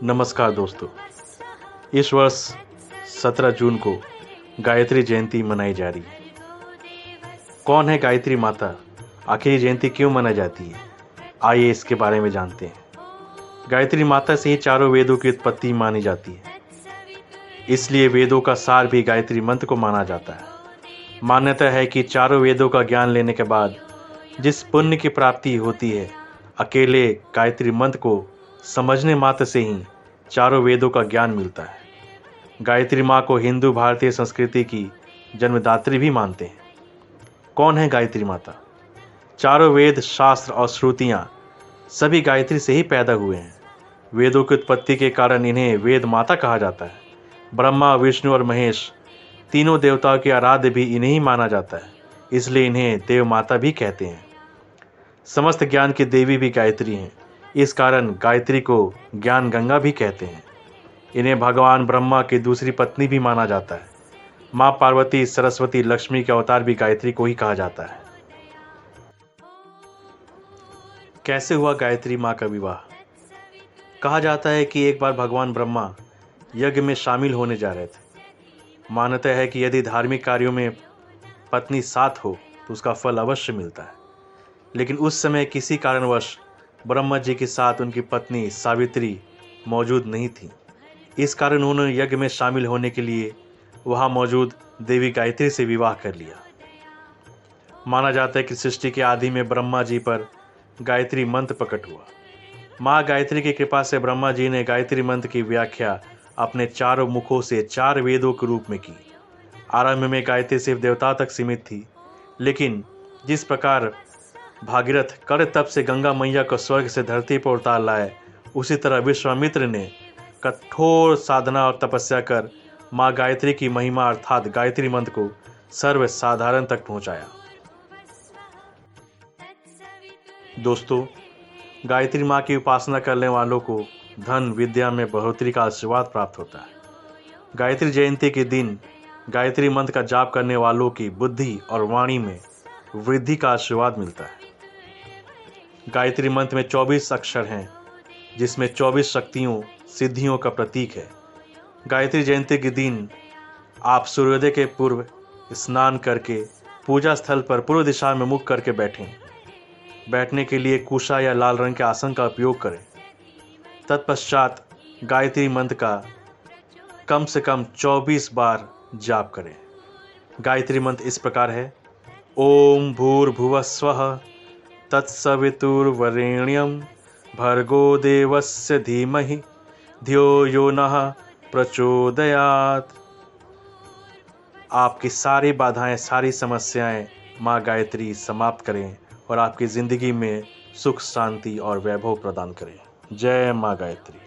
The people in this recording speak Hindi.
नमस्कार दोस्तों। इस वर्ष 17 जून को गायत्री जयंती मनाई जा रही है। कौन है गायत्री माता? आखिर ये जयंती क्यों मनाई जाती है? आइए इसके बारे में जानते हैं। गायत्री माता से ही चारों वेदों की उत्पत्ति मानी जाती है, इसलिए वेदों का सार भी गायत्री मंत्र को माना जाता है। मान्यता है कि चारों वेदों का ज्ञान लेने के बाद जिस पुण्य की प्राप्ति होती है, अकेले गायत्री मंत्र को समझने मात्र से ही चारों वेदों का ज्ञान मिलता है। गायत्री माँ को हिंदू भारतीय संस्कृति की जन्मदात्री भी मानते हैं। कौन है गायत्री माता? चारों वेद, शास्त्र और श्रुतियाँ सभी गायत्री से ही पैदा हुए हैं। वेदों की उत्पत्ति के कारण इन्हें वेद माता कहा जाता है। ब्रह्मा, विष्णु और महेश तीनों देवताओं के आराध्य भी इन्हें ही माना जाता है, इसलिए इन्हें देव माता भी कहते हैं। समस्त ज्ञान की देवी भी गायत्री हैं, इस कारण गायत्री को ज्ञान गंगा भी कहते हैं। इन्हें भगवान ब्रह्मा की दूसरी पत्नी भी माना जाता है। माँ पार्वती, सरस्वती, लक्ष्मी के अवतार भी गायत्री को ही कहा जाता है। कैसे हुआ गायत्री माँ का विवाह? कहा जाता है कि एक बार भगवान ब्रह्मा यज्ञ में शामिल होने जा रहे थे। मान्यता है कि यदि धार्मिक कार्यों में पत्नी साथ हो तो उसका फल अवश्य मिलता है, लेकिन उस समय किसी कारणवश ब्रह्मा जी के साथ उनकी पत्नी सावित्री मौजूद नहीं थी। इस कारण उन्होंने यज्ञ में शामिल होने के लिए वहां मौजूद देवी गायत्री से विवाह कर लिया। माना जाता है कि सृष्टि के आदि में ब्रह्मा जी पर गायत्री मंत्र प्रकट हुआ। माँ गायत्री की कृपा से ब्रह्मा जी ने गायत्री मंत्र की व्याख्या अपने चारों मुखों से 4 वेदों के रूप में की। आरंभ में गायत्री सिर्फ देवता तक सीमित थी, लेकिन जिस प्रकार भागीरथ कर तप से गंगा मैया को स्वर्ग से धरती पर उतार लाए, उसी तरह विश्वामित्र ने कठोर साधना और तपस्या कर माँ गायत्री की महिमा अर्थात गायत्री मंत्र को सर्वसाधारण तक पहुंचाया। दोस्तों, गायत्री माँ की उपासना करने वालों को धन विद्या में बढ़ोतरी का आशीर्वाद प्राप्त होता है। गायत्री जयंती के दिन गायत्री मंत्र का जाप करने वालों की बुद्धि और वाणी में वृद्धि का आशीर्वाद मिलता है। गायत्री मंत्र में 24 अक्षर हैं, जिसमें 24 शक्तियों सिद्धियों का प्रतीक है। गायत्री जयंती के दिन आप सूर्योदय के पूर्व स्नान करके पूजा स्थल पर पूर्व दिशा में मुख करके बैठें। बैठने के लिए कुशा या लाल रंग के आसन का उपयोग करें। तत्पश्चात गायत्री मंत्र का कम से कम 24 बार जाप करें। गायत्री मंत्र इस प्रकार है: ओम भूर्भुवस्वः तत्सवितुर्वरेण्यं भर्गो देवस्य धीमहि धियो यो नः प्रचोदयात्। आपकी सारी बाधाएं, सारी समस्याएं माँ गायत्री समाप्त करें और आपकी ज़िंदगी में सुख, शांति और वैभव प्रदान करें। जय माँ गायत्री।